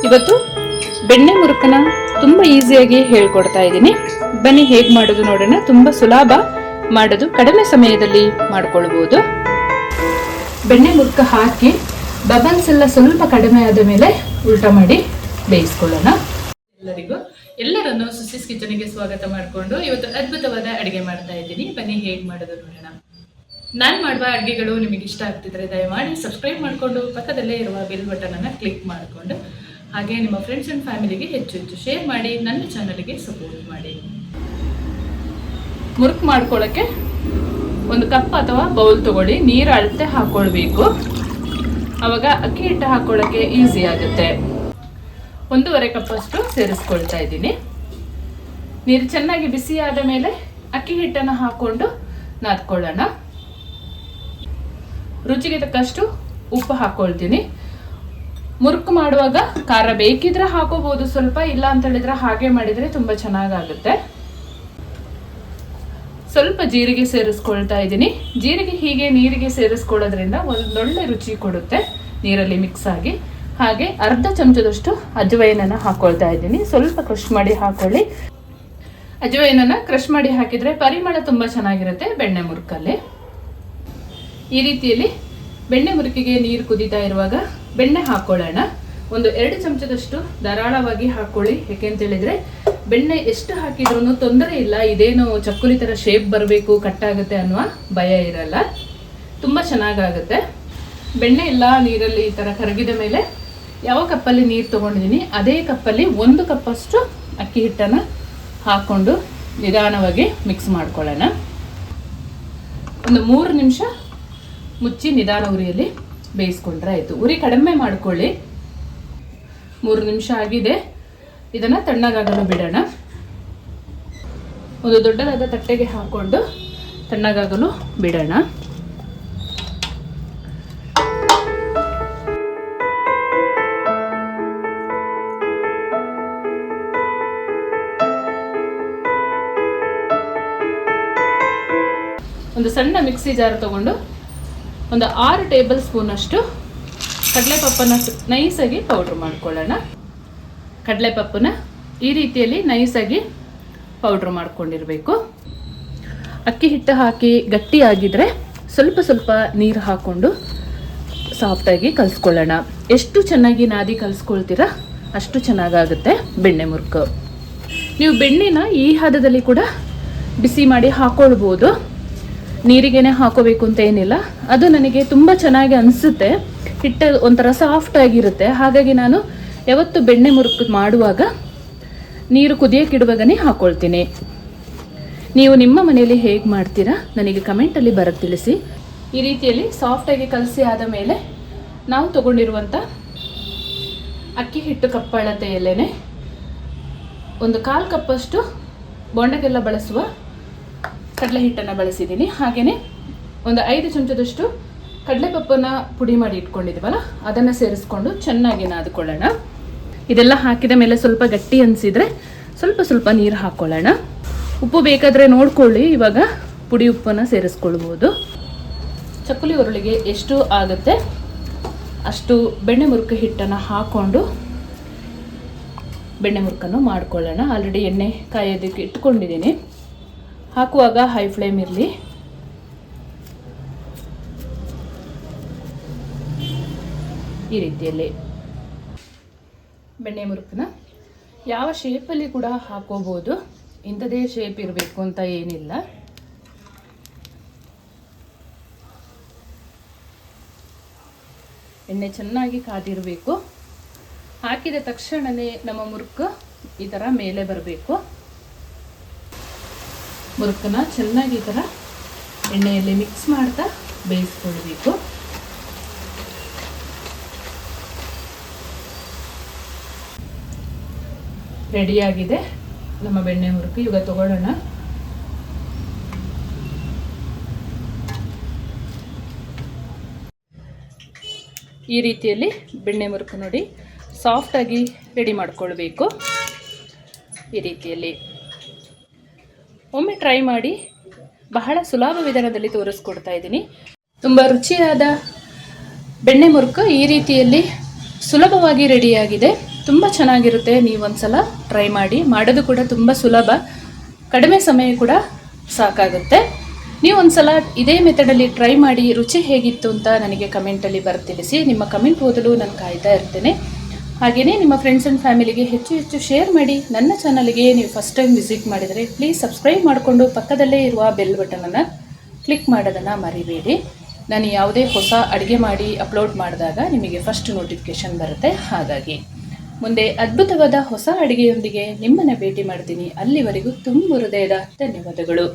ಇವತ್ತು ಬೆಣ್ಣೆ ಮುರುಕನ ತುಂಬ ಈಸಿಯಾಗಿ ಹೇಳ್ಕೊಡ್ತಾ ಇದ್ದೀನಿ. ಬನ್ನಿ ಹೇಗೆ ಮಾಡೋದು ನೋಡೋಣ. ತುಂಬ ಸುಲಭ ಮಾಡೋದು, ಕಡಿಮೆ ಸಮಯದಲ್ಲಿ ಮಾಡ್ಕೊಳ್ಬಹುದು. ಬೆಣ್ಣೆ ಮುರುಕ ಹಾಕಿ ಬಬಲ್ಸ್ ಎಲ್ಲ ಸ್ವಲ್ಪ ಕಡಿಮೆ ಆದ ಮೇಲೆ ಉಲ್ಟಾ ಮಾಡಿ ಬೇಯಿಸ್ಕೊಳ್ಳೋಣ. ಎಲ್ಲರನ್ನು ಸುಸಿಸ್ ಕಿಚನ್ಗೆ ಸ್ವಾಗತ ಮಾಡಿಕೊಂಡು ಇವತ್ತು ಅದ್ಭುತವಾದ ಅಡುಗೆ ಮಾಡ್ತಾ ಇದ್ದೀನಿ. ಬನ್ನಿ ಹೇಗೆ ಮಾಡೋದು ನೋಡೋಣ. ನಾನು ಮಾಡುವ ಅಡುಗೆಗಳು ನಿಮಗೆ ಇಷ್ಟ ಆಗ್ತಿದ್ರೆ ದಯಮಾಡಿ ಸಬ್ಸ್ಕ್ರೈಬ್ ಮಾಡಿಕೊಂಡು ಪಕ್ಕದಲ್ಲೇ ಇರುವ ಬೆಲ್ ಬಟನ್ ಅನ್ನು ಕ್ಲಿಕ್ ಮಾಡಿಕೊಂಡು ಹಾಗೆ ನಿಮ್ಮ ಫ್ರೆಂಡ್ಸ್ ಅಂಡ್ ಫ್ಯಾಮಿಲಿಗೆ ಹೆಚ್ಚು ಶೇರ್ ಮಾಡಿ, ನನ್ನ ಚಾನಲ್ಗೆ ಸಪೋರ್ಟ್ ಮಾಡಿ. ಮುರುಕು ಮಾಡ್ಕೊಳ್ಳೋಕ್ಕೆ ಒಂದು ಕಪ್ ಅಥವಾ ಬೌಲ್ ತಗೊಳ್ಳಿ. ನೀರು ಅಳತೆ ಹಾಕೊಳ್ಬೇಕು, ಅವಾಗ ಅಕ್ಕಿ ಹಿಟ್ಟು ಹಾಕೊಳ್ಳೋಕ್ಕೆ ಈಸಿ ಆಗುತ್ತೆ. 1.5 ಕಪ್ಪಷ್ಟು ಸೇರಿಸ್ಕೊಳ್ತಾ ಇದ್ದೀನಿ. ನೀರು ಚೆನ್ನಾಗಿ ಬಿಸಿ ಆದ ಮೇಲೆ ಅಕ್ಕಿ ಹಿಟ್ಟನ್ನು ಹಾಕೊಂಡು ನಾದ್ಕೊಳ್ಳೋಣ. ರುಚಿಗೆ ತಕ್ಕಷ್ಟು ಉಪ್ಪು ಹಾಕೊಳ್ತೀನಿ. ಮುರುಕು ಮಾಡುವಾಗ ಖಾರ ಬೇಕಿದ್ರೆ ಹಾಕೋಬಹುದು ಸ್ವಲ್ಪ, ಇಲ್ಲ ಅಂತ ಹೇಳಿದ್ರೆ ಹಾಗೆ ಮಾಡಿದ್ರೆ ತುಂಬಾ ಚೆನ್ನಾಗಾಗುತ್ತೆ. ಸ್ವಲ್ಪ ಜೀರಿಗೆ ಸೇರಿಸ್ಕೊಳ್ತಾ ಇದ್ದೀನಿ. ಜೀರಿಗೆ ಹೀಗೆ ನೀರಿಗೆ ಸೇರಿಸ್ಕೊಳ್ಳೋದ್ರಿಂದ ಒಂದೊಳ್ಳೆ ರುಚಿ ಕೊಡುತ್ತೆ ನೀರಲ್ಲಿ ಮಿಕ್ಸ್ ಆಗಿ. ಹಾಗೆ ಅರ್ಧ ಚಮಚದಷ್ಟು ಅಜವೈನನ್ನು ಹಾಕೊಳ್ತಾ ಇದ್ದೀನಿ. ಸ್ವಲ್ಪ ಕ್ರಶ್ ಮಾಡಿ ಹಾಕೊಳ್ಳಿ. ಅಜವೈನನ್ನು ಕ್ರಶ್ ಮಾಡಿ ಹಾಕಿದ್ರೆ ಪರಿಮಳ ತುಂಬಾ ಚೆನ್ನಾಗಿರುತ್ತೆ ಬೆಣ್ಣೆ ಮುರುಕಲ್ಲಿ. ಈ ರೀತಿಯಲ್ಲಿ ಬೆಣ್ಣೆ ಮುರುಕಿಗೆ ನೀರು ಕುದೀತಾ ಇರುವಾಗ ಬೆಣ್ಣೆ ಹಾಕೊಳ್ಳೋಣ. 2 ಚಮಚದಷ್ಟು ಧಾರಾಳವಾಗಿ ಹಾಕೊಳ್ಳಿ. ಯಾಕೆಂತ ಹೇಳಿದ್ರೆ ಬೆಣ್ಣೆ ಎಷ್ಟು ಹಾಕಿದ್ರೂ ತೊಂದರೆ ಇಲ್ಲ. ಇದೇನು ಚಕ್ಕುಲಿ ತರ ಶೇಪ್ ಬರಬೇಕು, ಕಟ್ಟಾಗುತ್ತೆ ಅನ್ನುವ ಭಯ ಇರಲ್ಲ, ತುಂಬಾ ಚೆನ್ನಾಗಾಗುತ್ತೆ. ಬೆಣ್ಣೆ ಎಲ್ಲ ನೀರಲ್ಲಿ ಈ ತರ ಕರಗಿದ ಮೇಲೆ ಯಾವ ಕಪ್ಪಲ್ಲಿ ನೀರು ತಗೊಂಡಿದ್ದೀನಿ ಅದೇ ಕಪ್ಪಲ್ಲಿ 1 ಕಪ್ಪಷ್ಟು ಅಕ್ಕಿ ಹಿಟ್ಟನ್ನು ಹಾಕೊಂಡು ನಿಧಾನವಾಗಿ ಮಿಕ್ಸ್ ಮಾಡ್ಕೊಳ್ಳೋಣ. ಒಂದು 3 ನಿಮಿಷ ಮುಚ್ಚಿ ನಿಧಾನ ಉರಿಯಲ್ಲಿ ಬೇಯಿಸ್ಕೊಂಡ್ರೆ ಆಯಿತು. ಉರಿ ಕಡಿಮೆ ಮಾಡ್ಕೊಳ್ಳಿ. 3 ನಿಮಿಷ ಆಗಿದೆ. ಇದನ್ನು ತಣ್ಣಗಾಗಲು ಬಿಡೋಣ. ಒಂದು ದೊಡ್ಡದಾದ ತಟ್ಟೆಗೆ ಹಾಕೊಂಡು ತಣ್ಣಗಾಗಲು ಬಿಡೋಣ. ಒಂದು ಸಣ್ಣ ಮಿಕ್ಸಿ ಜಾರ್ ತಗೊಂಡು ಒಂದು 6 ಟೇಬಲ್ ಸ್ಪೂನ್ ಅಷ್ಟು ಕಡಲೆಪಪ್ಪನ್ನು ನೈಸಾಗಿ ಪೌಡ್ರ್ ಮಾಡ್ಕೊಳ್ಳೋಣ. ಕಡಲೆಪಪ್ಪನ ಈ ರೀತಿಯಲ್ಲಿ ನೈಸಾಗಿ ಪೌಡ್ರ್ ಮಾಡ್ಕೊಂಡಿರಬೇಕು. ಅಕ್ಕಿ ಹಿಟ್ಟು ಹಾಕಿ ಗಟ್ಟಿಯಾಗಿದ್ರೆ ಸ್ವಲ್ಪ ಸ್ವಲ್ಪ ನೀರು ಹಾಕ್ಕೊಂಡು ಸಾಫ್ಟಾಗಿ ಕಲಿಸ್ಕೊಳ್ಳೋಣ. ಎಷ್ಟು ಚೆನ್ನಾಗಿ ನಾದಿ ಕಲಿಸ್ಕೊಳ್ತೀರಾ ಅಷ್ಟು ಚೆನ್ನಾಗಾಗುತ್ತೆ ಬೆಣ್ಣೆ ಮುರುಕು. ನೀವು ಬೆಣ್ಣೆನ ಈ ಹದದಲ್ಲಿ ಕೂಡ ಬಿಸಿ ಮಾಡಿ ಹಾಕೊಳ್ಬೋದು, ನೀರಿಗೇನೆ ಹಾಕೋಬೇಕು ಅಂತ ಏನಿಲ್ಲ. ಅದು ನನಗೆ ತುಂಬ ಚೆನ್ನಾಗಿ ಅನಿಸುತ್ತೆ. ಹಿಟ್ಟು ಒಂಥರ ಸಾಫ್ಟ್ ಆಗಿರುತ್ತೆ. ಹಾಗಾಗಿ ನಾನು ಯಾವತ್ತು ಬೆಣ್ಣೆ ಮುರುಕು ಮಾಡುವಾಗ ನೀರು ಕುದಿಯೋಕ್ಕಿಡುವಾಗನೇ ಹಾಕೊಳ್ತೀನಿ. ನೀವು ನಿಮ್ಮ ಮನೆಯಲ್ಲಿ ಹೇಗೆ ಮಾಡ್ತೀರಾ ನನಗೆ ಕಮೆಂಟಲ್ಲಿ ಬರೋಕ್ಕೆ ತಿಳಿಸಿ. ಈ ರೀತಿಯಲ್ಲಿ ಸಾಫ್ಟಾಗಿ ಕಲಸಿ ಆದ ಮೇಲೆ ನಾವು ತಗೊಂಡಿರುವಂಥ ಅಕ್ಕಿ ಹಿಟ್ಟು ಕಪ್ಪಳತೆಯಲ್ಲೇ ಒಂದು 1/4 ಕಪ್ಪಷ್ಟು ಬೋಂಡಕ್ಕೆಲ್ಲ ಬಳಸುವ ಕಡಲೆ ಹಿಟ್ಟನ್ನು ಬಳಸಿದ್ದೀನಿ. ಹಾಗೆಯೇ ಒಂದು 5 ಚಮಚದಷ್ಟು ಕಡಲೆಪಪ್ಪನ್ನು ಪುಡಿ ಮಾಡಿ ಇಟ್ಕೊಂಡಿದ್ವಲ್ಲ ಅದನ್ನು ಸೇರಿಸ್ಕೊಂಡು ಚೆನ್ನಾಗಿ ನಾದ್ಕೊಳ್ಳೋಣ. ಇದೆಲ್ಲ ಹಾಕಿದ ಮೇಲೆ ಸ್ವಲ್ಪ ಗಟ್ಟಿ ಅನಿಸಿದರೆ ಸ್ವಲ್ಪ ಸ್ವಲ್ಪ ನೀರು ಹಾಕ್ಕೊಳ್ಳೋಣ. ಉಪ್ಪು ಬೇಕಾದರೆ ನೋಡ್ಕೊಳ್ಳಿ. ಇವಾಗ ಪುಡಿ ಉಪ್ಪನ್ನು ಸೇರಿಸ್ಕೊಳ್ಬೋದು. ಚಕ್ಕುಲಿ ಉರುಳಿಗೆ ಎಷ್ಟು ಆಗುತ್ತೆ ಅಷ್ಟು ಬೆಣ್ಣೆ ಮುರುಕು ಹಿಟ್ಟನ್ನು ಹಾಕ್ಕೊಂಡು ಬೆಣ್ಣೆ ಮುರುಕನ್ನು ಮಾಡ್ಕೊಳ್ಳೋಣ. ಆಲ್ರೆಡಿ ಎಣ್ಣೆ ಕಾಯೋದಕ್ಕೆ ಇಟ್ಕೊಂಡಿದ್ದೀನಿ. ಹಾಕುವಾಗ ಹೈ ಫ್ಲೇಮ್ ಇರಲಿ. ಈ ರೀತಿಯಲ್ಲಿ ಬೆಣ್ಣೆ ಮುರುಕನ್ನ ಯಾವ ಶೇಪಲ್ಲಿ ಕೂಡ ಹಾಕೋಬಹುದು. ಇಂಥದೇ ಶೇಪ್ ಇರಬೇಕು ಅಂತ ಏನಿಲ್ಲ. ಎಣ್ಣೆ ಚೆನ್ನಾಗಿ ಕಾದಿರಬೇಕು. ಹಾಕಿದ ತಕ್ಷಣವೇ ನಮ್ಮ ಮುರುಕು ಈ ಥರ ಮೇಲೆ ಬರಬೇಕು. ಮುರುಕನ್ನ ಚೆನ್ನಾಗಿ ಈ ಥರ ಎಣ್ಣೆಯಲ್ಲಿ ಮಿಕ್ಸ್ ಮಾಡ್ತಾ ಬೇಯಿಸ್ಕೊಳ್ಬೇಕು. ರೆಡಿಯಾಗಿದೆ ನಮ್ಮ ಬೆಣ್ಣೆ ಮುರುಕು. ಇವಾಗ ತಗೊಳ್ಳೋಣ. ಈ ರೀತಿಯಲ್ಲಿ ಬೆಣ್ಣೆ ಮುರುಕು ನೋಡಿ ಸಾಫ್ಟಾಗಿ ರೆಡಿ ಮಾಡ್ಕೊಳ್ಬೇಕು. ಈ ರೀತಿಯಲ್ಲಿ ಒಮ್ಮೆ ಟ್ರೈ ಮಾಡಿ. ಬಹಳ ಸುಲಭ ವಿಧಾನದಲ್ಲಿ ತೋರಿಸ್ಕೊಡ್ತಾ ಇದ್ದೀನಿ. ತುಂಬ ರುಚಿಯಾದ ಬೆಣ್ಣೆ ಮುರುಕು ಈ ರೀತಿಯಲ್ಲಿ ಸುಲಭವಾಗಿ ರೆಡಿಯಾಗಿದೆ. ತುಂಬ ಚೆನ್ನಾಗಿರುತ್ತೆ. ನೀವೊಂದ್ಸಲ ಟ್ರೈ ಮಾಡಿ. ಮಾಡೋದು ಕೂಡ ತುಂಬ ಸುಲಭ, ಕಡಿಮೆ ಸಮಯ ಕೂಡ ಸಾಕಾಗುತ್ತೆ. ನೀವು ಒಂದ್ಸಲ ಇದೇ ಮೆಥಡಲ್ಲಿ ಟ್ರೈ ಮಾಡಿ ರುಚಿ ಹೇಗಿತ್ತು ಅಂತ ನನಗೆ ಕಮೆಂಟಲ್ಲಿ ತಿಳಿಸಿ. ನಿಮ್ಮ ಕಮೆಂಟ್ ಓದಲು ನಾನು ಕಾಯ್ತಾ ಇರ್ತೇನೆ. ಹಾಗೆಯೇ ನಿಮ್ಮ ಫ್ರೆಂಡ್ಸ್ ಆ್ಯಂಡ್ ಫ್ಯಾಮಿಲಿಗೆ ಹೆಚ್ಚು ಹೆಚ್ಚು ಶೇರ್ ಮಾಡಿ. ನನ್ನ ಚಾನಲ್ಗೆ ನೀವು ಫಸ್ಟ್ ಟೈಮ್ ವಿಸಿಟ್ ಮಾಡಿದರೆ ಪ್ಲೀಸ್ ಸಬ್ಸ್ಕ್ರೈಬ್ ಮಾಡಿಕೊಂಡು ಪಕ್ಕದಲ್ಲೇ ಇರುವ ಬೆಲ್ ಬಟನನ್ನು ಕ್ಲಿಕ್ ಮಾಡೋದನ್ನು ಮರಿಬೇಡಿ. ನಾನು ಯಾವುದೇ ಹೊಸ ಅಡುಗೆ ಮಾಡಿ ಅಪ್ಲೋಡ್ ಮಾಡಿದಾಗ ನಿಮಗೆ ಫಸ್ಟ್ ನೋಟಿಫಿಕೇಷನ್ ಬರುತ್ತೆ. ಹಾಗಾಗಿ ಮುಂದೆ ಅದ್ಭುತವಾದ ಹೊಸ ಅಡುಗೆಯೊಂದಿಗೆ ನಿಮ್ಮನ್ನು ಭೇಟಿ ಮಾಡ್ತೀನಿ. ಅಲ್ಲಿವರೆಗೂ ತುಂಬ ಹೃದಯದ ಧನ್ಯವಾದಗಳು.